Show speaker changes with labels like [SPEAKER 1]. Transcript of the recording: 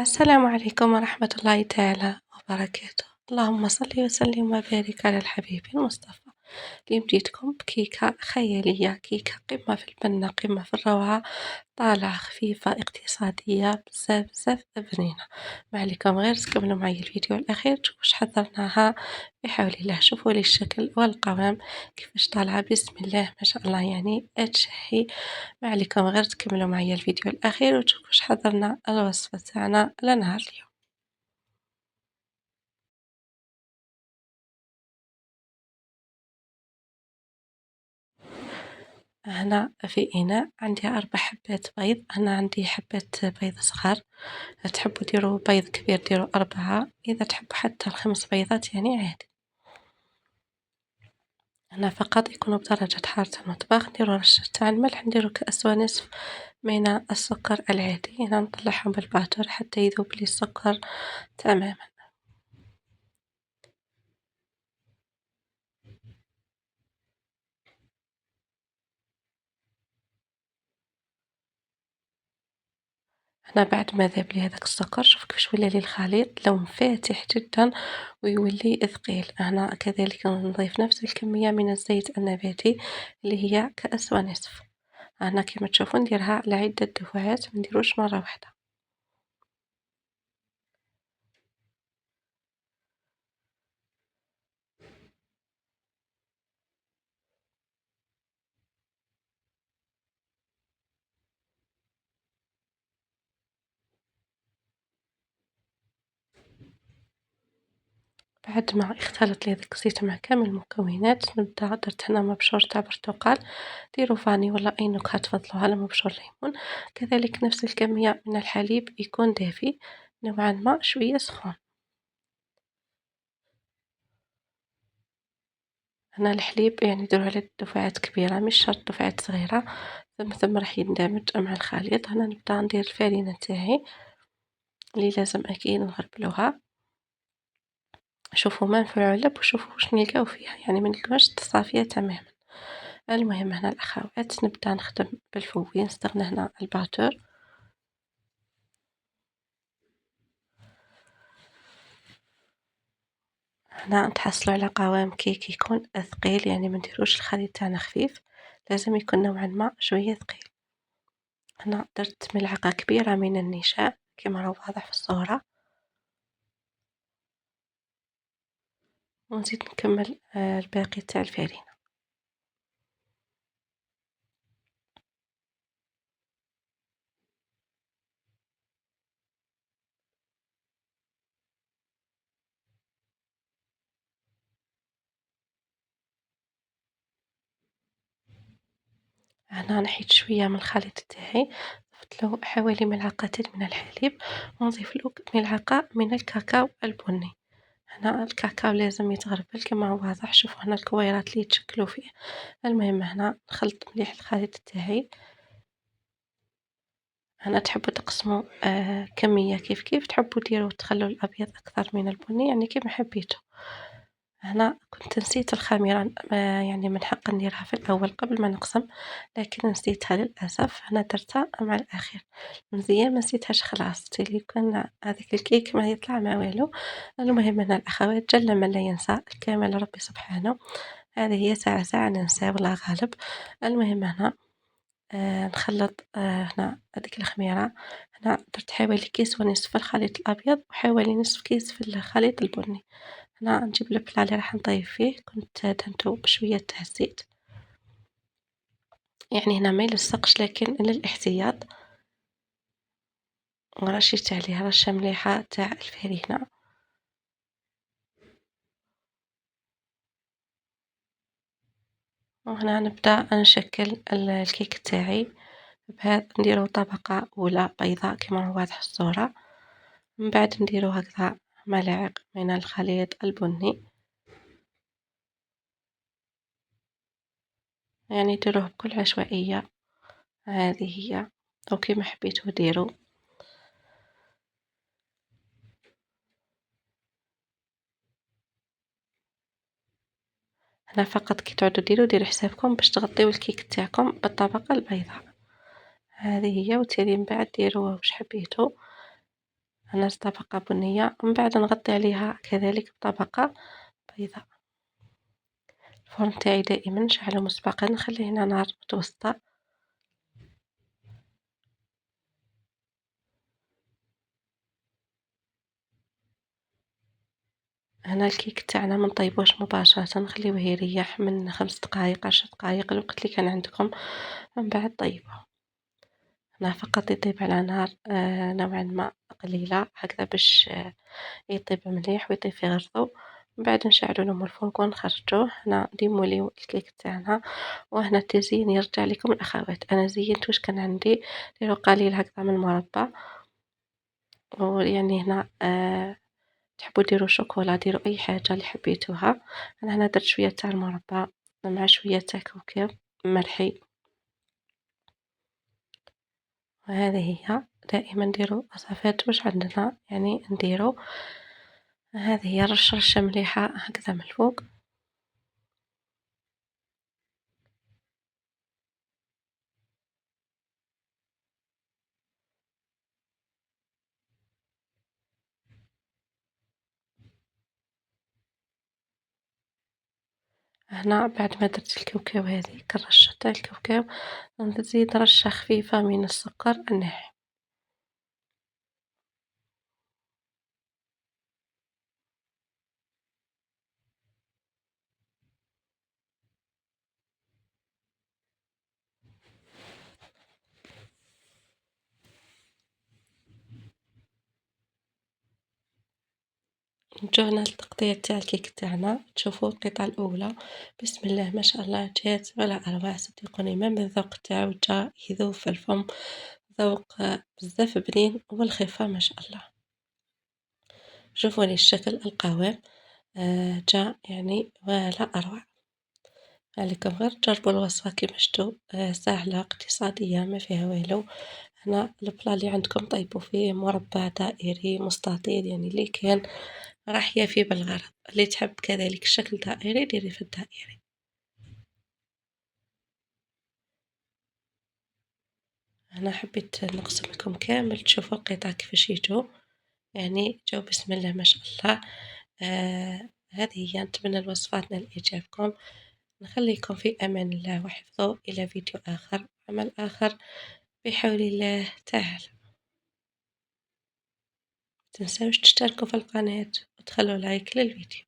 [SPEAKER 1] السلام عليكم ورحمة الله تعالى وبركاته. اللهم صل وسلم وبارك على الحبيب المصطفى. اليوم جيتكم بكيكة خيالية، كيكة قمة في البنة، قمة في الروعة، طالعة خفيفة اقتصادية بزاف بزاف بنينة. ما عليكم غير تكملوا معايا الفيديو الأخير تشوفوا واش حضرناها. بحول الله شوفوا لي الشكل والقوام كيفاش طالعة، بسم الله ما شاء الله، يعني تشهي. ما عليكم غير تكملوا معايا الفيديو الأخير وتشوفوا واش حضرنا الوصفة تاعنا لنهار اليوم. هنا في إناء عندي 4 حبات بيض، أنا عندي حبات بيض صغار، تحبوا ديروا بيض كبير ديروا 4، إذا تحبوا حتى ل5 بيضات يعني عادي. هنا فقط يكونوا بدرجة حرارة المطبخ، نديروا رشة تاع الملح، نديروا كأس ونصف من السكر العادي، هنا نطلعهم بالباتور حتى يذوب لي السكر تمامًا. هنا بعد ما ذاب لي هذاك السكر شوف كيفاش ولا لي الخليط لون فاتح جدًا ويولي ثقيل. هنا كذلك نضيف نفس الكمية من الزيت النباتي اللي هي كأس ونصف. هنا كيما تشوفوا نديرها على عدة دفعات، ما نديروش مرة واحدة. بعد ما اختلط لي داك الزيت مع كامل المكونات نبدا درت هنا مبشور تاع برتقال، ديروا فاني ولا أي نكهة تفضلوا على مبشور ليمون، كذلك نفس الكمية من الحليب يكون دافي نوعًا ما شوية سخون. هنا الحليب يعني نديرو على دفعات كبيرة مش شرط دفعات صغيرة، ثم راح يندمج مع الخليط. هنا نبدا ندير الفرينة تاعي اللي لازم أكيد نغربلوها. شوفوا ما في العلب وشوفوا واش نلقاو فيها، يعني ما نلقاوهاش صافية تمامًا. المهم هنا الأخوات نبدا نخدم بالفوي، نستغنى هنا الباتور. هنا نتحصلوا على قوام كيك يكون ثقيل، يعني ما نديروش الخليط تاعنا خفيف، لازم يكون نوعًا ما شوية ثقيل. هنا درت ملعقة كبيرة من النشا كما راهو واضح في الصورة، ونزيد نكمل الباقي تاع الفرينة. هنا نحيت شوية من الخليط تاعي، ضفت له حوالي ملعقتين من الحليب، ونضيف له ملعقة من الكاكاو البني. هنا الكاكاو لازم يتغربل كما هو واضح، شوفوا هنا الكويرات اللي يتشكلوا فيه. المهم هنا نخلط مليح الخليط تاعي. هنا تحبوا تقسموا كمية كيف كيف تحبوا ديروا تخلوا الأبيض أكثر من البني يعني كيما حبيتوا. هنا كنت نسيت الخميرة، يعني من حق نديرها في الأول قبل ما نقسم، لكن نسيتها للأسف. هنا درتها مع الأخير، مزيان ما نسيتهاش خلاص تالي كان هذاك الكيك ما يطلع ما والو. المهم هنا الأخوات جل من لا ينسى الكمال ربي سبحانه، هذه هي ساعة ساعة ننسى والله غالب. المهم هنا نخلّط هنا هذيك الخميرة. هنا درت حوالي كيس ونصف الخليط الأبيض وحوالي نصف كيس في الخليط البني. هنا نجيب البلة اللي راح نطيب فيه كنت دهنته بشوية تاع الزيت، يعني هنا ما يلصقش لكن للاحتياط، ورشيت عليه رشة مليحة تاع الفرينة. وهنا نبدأ نشكل الكيك تاعي بهذا، نديرو طبقة أولى بيضاء كما هو واضح في الصورة، من بعد نديرو هكذا ملاعق من الخليط البني، يعني ديروه بكل عشوائية، هذه هي أو كيما حبيتو ديروا. هنا فقط كي تعودو ديروا حسابكم باش تغطيو الكيك تاعكم بالطبقة البيضاء، هذه هي. وتالي من بعد ديروا واش حبيتو. نص طبقة بنية، ومن بعد نغطي عليها كذلك بطبقة بيضاء. الفرن تاعي دائمًا نشعله مسبقًا، نخليه على نار متوسطة. هنا الكيك تاعنا ما نطيبوش مباشرة، نخليوه يريح من 5 دقايق 10 دقايق الوقت اللي كان عندكم، من بعد طيبوه. هنا فقط يطيب على نار نوعًا ما قليلة هكذا باش يطيب مليح ويطيب في غرضو، من بعد نشعلو لهم الفوق ونخرجوه. هنا نديموليو الكيك تاعنا، وهنا التزيين يرجع لكم الأخوات. أنا زينت واش كان عندي، ديروا قليل هكذا من المربى، ويعني هنا تحبوا ديروا شوكولا ديروا أي حاجة اللي حبيتوها. أنا هنا درت شوية تاع المربى مع شوية تاع كاوكاو ملحي. وهذه هي دائما نديروا وصفات واش عندنا يعني نديروا. هذه هي رشة مليحة هكذا من الفوق. هنا بعد ما درت الكاوكاو هذيك الرشة تاع الكاوكاو نزيد رشة خفيفة من السكر الناعم. رجعنا للتقطيع تاع الكيك تاعنا، تشوفوا القطعة الأولى بسم الله ما شاء الله جات ولا أروع. صدقوني ما من الذوق تاعو جا يذوب في الفم، ذوق بزاف بنين والخفة ما شاء الله. شوفوا لي الشكل القوام جا يعني ولا أروع. عليكم غير تجربوا الوصفة كيما شفتوا سهلة اقتصادية ما فيها والو. هنا البلا اللي عندكم طيبوا فيه مربع دائري مستطيل يعني اللي كان راح يفي بالغرض. اللي تحب كذلك الشكل دائري ديري في الدائري. أنا حبيت نقسم لكم كامل تشوفوا القطع كيفاش يجو، يعني جو بسم الله ما شاء الله. هذه هي، نتمنى الوصفات نال إعجابكم. نخليكم في أمان الله وحفظه إلى فيديو آخر عمل آخر بحول الله تعالى. متنساوش تشتركوا في القناة وتخلوا لايك للفيديو.